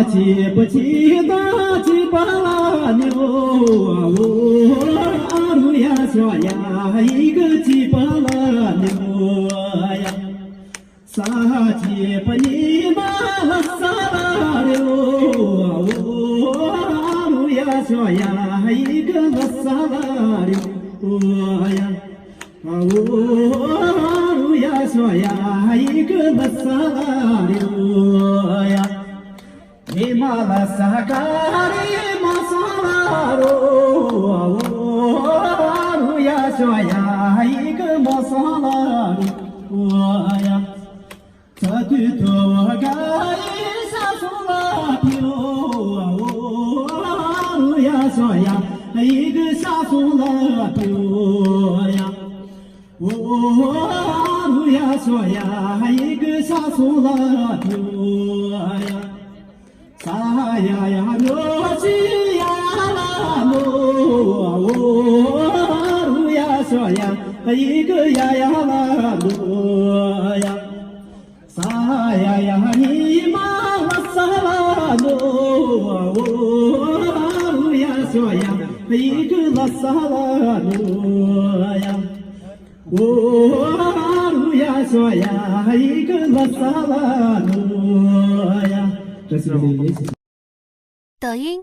鸡不鸡大鸡巴拉牛阿鲁呀说呀一个鸡巴拉牛呀，撒鸡巴你妈撒拉牛阿鲁呀说呀一个撒拉牛呀，阿鲁呀说呀一个撒拉牛呀。你妈拉萨嘎里玛萨拉罗，鲁呀说呀一个玛萨拉罗呀，这对头嘎一下苏拉丢，鲁呀说呀一个下苏拉丢呀，鲁呀说呀一个下苏拉丢呀。sa ya ya no chi ya la no ru ya so ya一个呀呀啦咯呀，sa ya ya ni ma la sa la no ru ya so ya一个啦sa la no呀，ru ya so ya一个啦sa la no呀。这是个音。抖音